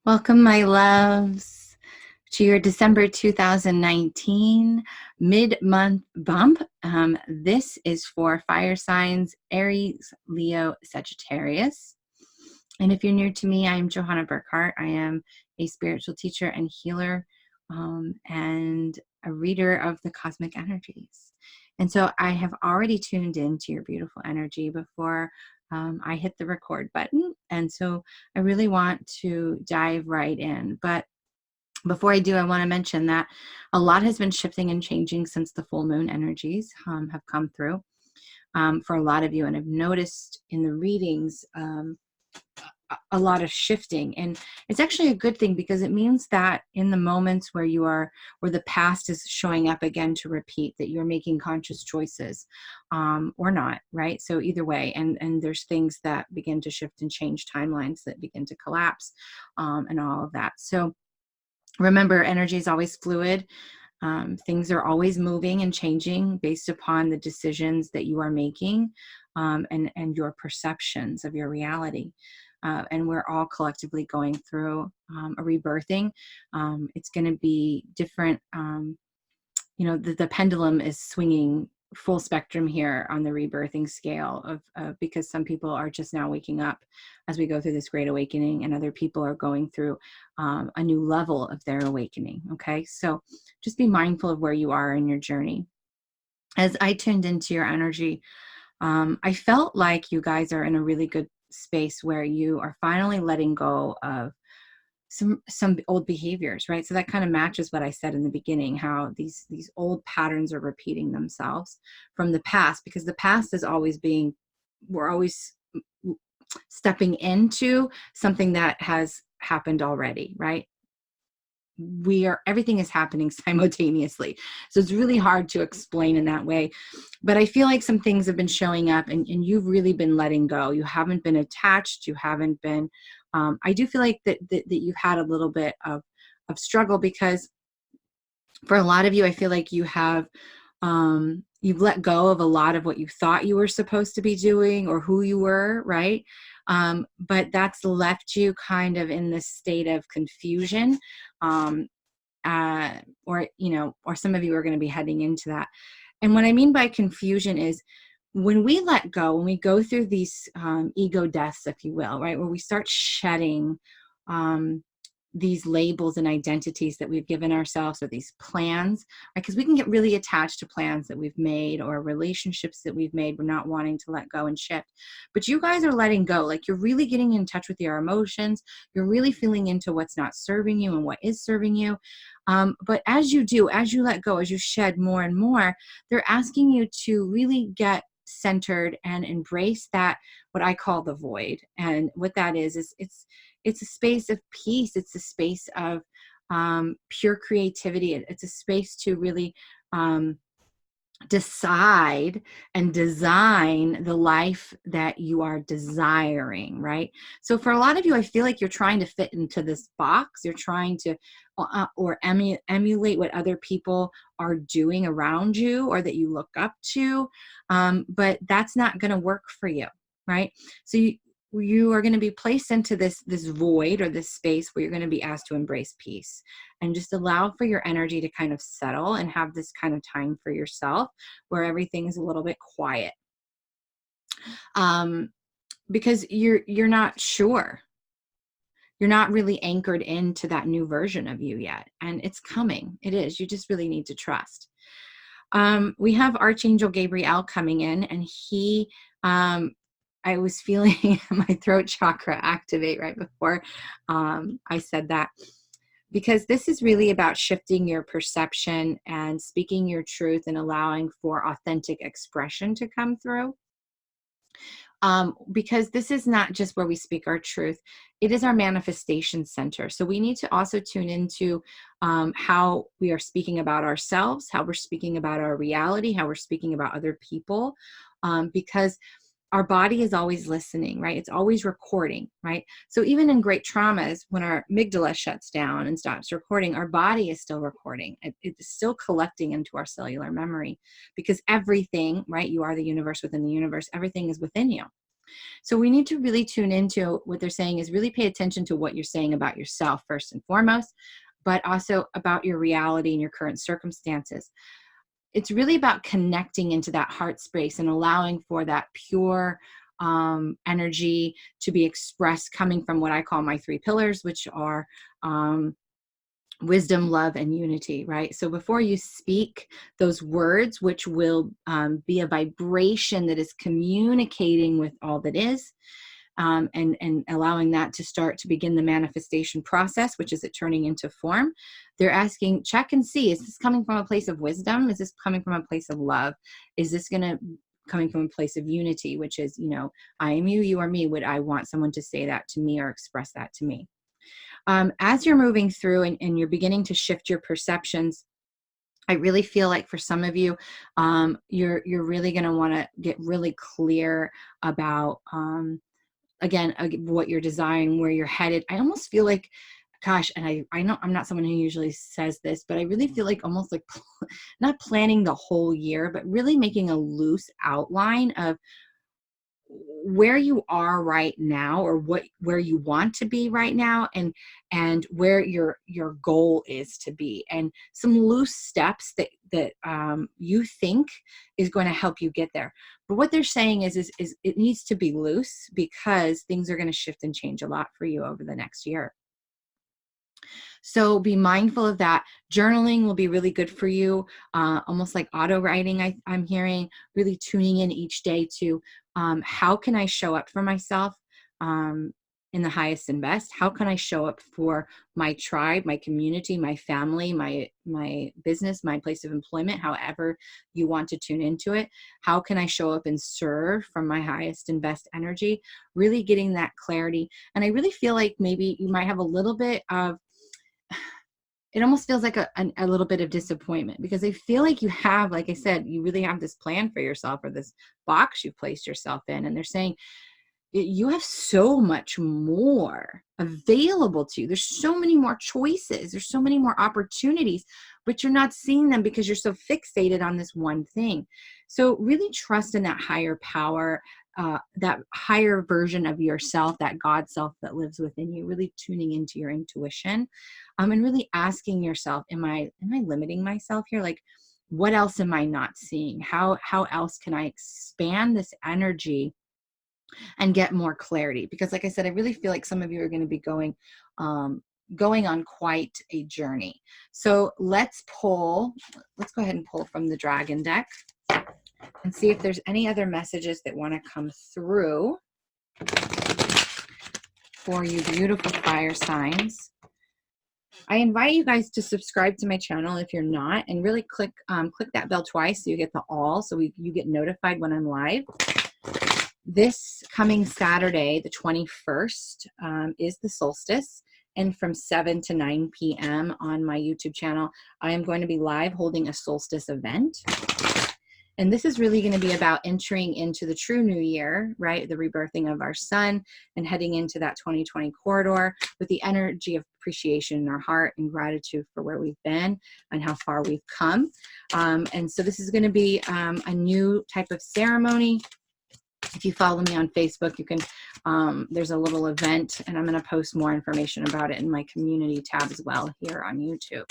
Welcome, my loves, to your December 2019 mid-month bump. This is for fire signs, Aries, Leo, Sagittarius. And if you're new to me, I'm Johanna Burkhardt. I am a spiritual teacher and healer, and a reader of the cosmic energies. And so I have already tuned into your beautiful energy before I hit the record button. And so I really want to dive right in. But before I do, I want to mention that a lot has been shifting and changing since the full moon energies have come through for a lot of you. And I've noticed in the readings a lot of shifting, and it's actually a good thing, because it means that in the moments where where the past is showing up again to repeat, that you're making conscious choices, or not, right? So either way, and there's things that begin to shift and change, timelines that begin to collapse, and all of that. So remember, energy is always fluid. Things are always moving and changing based upon the decisions that you are making, and your perceptions of your reality. And we're all collectively going through a rebirthing. It's going to be different. The pendulum is swinging full spectrum here on the rebirthing scale because some people are just now waking up as we go through this great awakening, and other people are going through a new level of their awakening. Okay, so just be mindful of where you are in your journey. As I tuned into your energy, I felt like you guys are in a really good space where you are finally letting go of some old behaviors, right? So that kind of matches what I said in the beginning, how these old patterns are repeating themselves from the past, because the past is always we're always stepping into something that has happened already, right? Everything is happening simultaneously. So it's really hard to explain in that way. But I feel like some things have been showing up, and you've really been letting go. You haven't been attached. You haven't been, I do feel like that you've had a little bit of struggle, because for a lot of you, I feel like you've let go of a lot of what you thought you were supposed to be doing or who you were, right? But that's left you kind of in this state of confusion. Um, or some of you are going to be heading into that. And what I mean by confusion is, when we let go, when we go through these ego deaths, if you will, right, where we start shedding these labels and identities that we've given ourselves, or these plans, right? Because we can get really attached to plans that we've made, or relationships that we've made. We're not wanting to let go and shift. But you guys are letting go. Like, you're really getting in touch with your emotions. You're really feeling into what's not serving you and what is serving you. But as you let go, as you shed more and more, they're asking you to really get centered and embrace that, what I call the void. And what that is it's a space of peace. It's a space of pure creativity. It's a space to really decide and design the life that you are desiring, right? So for a lot of you, I feel like you're trying to fit into this box. You're trying to emulate what other people are doing around you, or that you look up to, but that's not going to work for you, right? So you are going to be placed into this void, or this space where you're going to be asked to embrace peace, and just allow for your energy to kind of settle, and have this kind of time for yourself where everything is a little bit quiet, because you're not sure. You're not really anchored into that new version of you yet, and it's coming. It is. You just really need to trust. We have Archangel Gabriel coming in, and he I was feeling my throat chakra activate right before I said that, because this is really about shifting your perception and speaking your truth, and allowing for authentic expression to come through. Because this is not just where we speak our truth, it is our manifestation center. So we need to also tune into how we are speaking about ourselves, how we're speaking about our reality, how we're speaking about other people, because our body is always listening, right? It's always recording, right? So even in great traumas, when our amygdala shuts down and stops recording, our body is still recording. It's still collecting into our cellular memory, because everything, right? You are the universe within the universe. Everything is within you. So we need to really tune into what they're saying is really pay attention to what you're saying about yourself first and foremost, but also about your reality and your current circumstances. It's really about connecting into that heart space and allowing for that pure energy to be expressed coming from what I call my three pillars, which are wisdom, love, and unity, right? So before you speak those words, which will be a vibration that is communicating with all that is, and allowing that to start to begin the manifestation process, which is it turning into form, they're asking, check and see, is this coming from a place of wisdom? Is this coming from a place of love? Is this going to coming from a place of unity, which is, I am you, you are me. Would I want someone to say that to me or express that to me? As you're moving through and you're beginning to shift your perceptions, I really feel like for some of you, you're really going to want to get really clear about, again, what you're desiring, where you're headed. I almost feel like, gosh, and I know I'm not someone who usually says this, but I really feel like almost like not planning the whole year, but really making a loose outline of where you are right now, or where you want to be right now, and where your goal is to be, and some loose steps that you think is going to help you get there. But what they're saying is it needs to be loose, because things are going to shift and change a lot for you over the next year. So be mindful of that. Journaling will be really good for you, almost like auto writing. I'm hearing, really tuning in each day to how can I show up for myself in the highest and best? How can I show up for my tribe, my community, my family, my business, my place of employment, however you want to tune into it? How can I show up and serve from my highest and best energy? Really getting that clarity. And I really feel like maybe you might have a little bit of, it almost feels like a little bit of disappointment, because I feel like you have, like I said, you really have this plan for yourself, or this box you've placed yourself in. And they're saying you have so much more available to you. There's so many more choices. There's so many more opportunities, but you're not seeing them because you're so fixated on this one thing. So really trust in that higher power, that higher version of yourself, that God self that lives within you, really tuning into your intuition, and really asking yourself, am I limiting myself here? Like, what else am I not seeing? How else can I expand this energy and get more clarity? Because like I said, I really feel like some of you are going to be going on quite a journey. So let's go ahead and pull from the Dragon deck and see if there's any other messages that want to come through for you beautiful fire signs. I invite you guys to subscribe to my channel if you're not, and really click that bell twice so you get the all, so you get notified when I'm live. This coming Saturday, the 21st, is the solstice, and from 7 to 9 p.m. on my YouTube channel, I am going to be live holding a solstice event. And this is really going to be about entering into the true new year, right? The rebirthing of our sun, and heading into that 2020 corridor with the energy of appreciation in our heart and gratitude for where we've been and how far we've come. And so this is going to be a new type of ceremony. If you follow me on Facebook, you can, there's a little event, and I'm going to post more information about it in my community tab as well here on YouTube.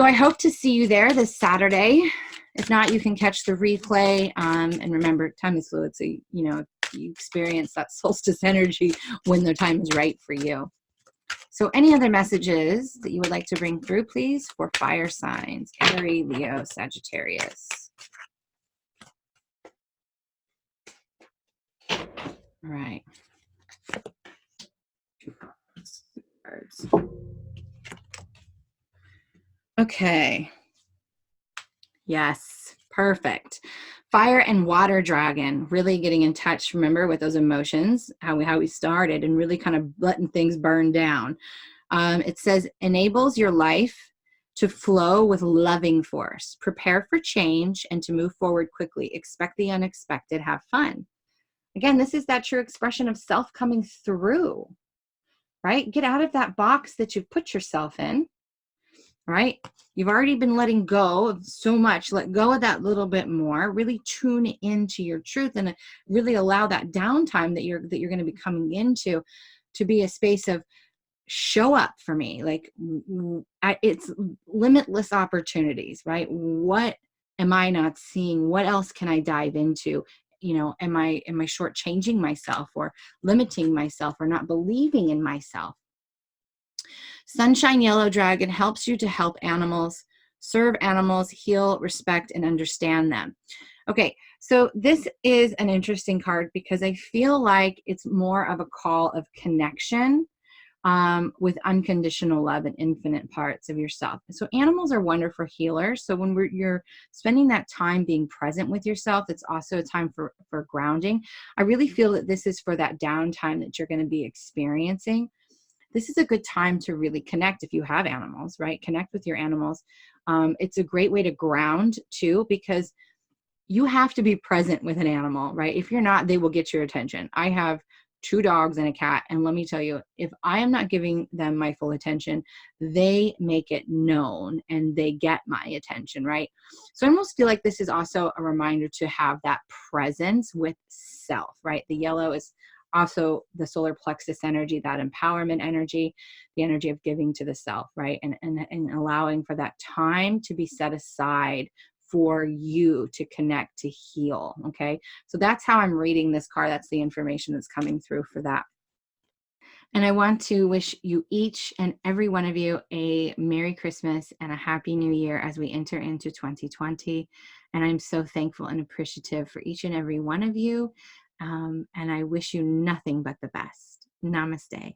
So I hope to see you there this Saturday. If not, you can catch the replay. And remember, time is fluid. So, you experience that solstice energy when the time is right for you. So any other messages that you would like to bring through, please, for fire signs, Aries, Leo, Sagittarius. All right. Okay. Yes, perfect. Fire and water dragon, really getting in touch, remember, with those emotions, how we started, and really kind of letting things burn down. It says, enables your life to flow with loving force. Prepare for change and to move forward quickly. Expect the unexpected. Have fun. Again, this is that true expression of self coming through, right? Get out of that box that you've put yourself in, right? You've already been letting go of so much. Let go of that little bit more. Really tune into your truth and really allow that downtime that you're going to be coming into to be a space of show up for me. Like it's limitless opportunities, right? What am I not seeing? What else can I dive into? Am I shortchanging myself or limiting myself or not believing in myself? Sunshine Yellow Dragon helps you to help animals, serve animals, heal, respect, and understand them. Okay, so this is an interesting card because I feel like it's more of a call of connection with unconditional love and infinite parts of yourself. So animals are wonderful healers. So when you're spending that time being present with yourself, it's also a time for grounding. I really feel that this is for that downtime that you're going to be experiencing. This is a good time to really connect if you have animals, right? Connect with your animals. It's a great way to ground too, because you have to be present with an animal, right? If you're not, they will get your attention. I have 2 dogs and a cat, and let me tell you, if I am not giving them my full attention, they make it known and they get my attention, right? So I almost feel like this is also a reminder to have that presence with self, right? The yellow is also the solar plexus energy, that empowerment energy, the energy of giving to the self, right? And allowing for that time to be set aside for you to connect, to heal. Okay. So that's how I'm reading this card. That's the information that's coming through for that. And I want to wish you each and every one of you a Merry Christmas and a Happy New Year as we enter into 2020. And I'm so thankful and appreciative for each and every one of you. And I wish you nothing but the best. Namaste.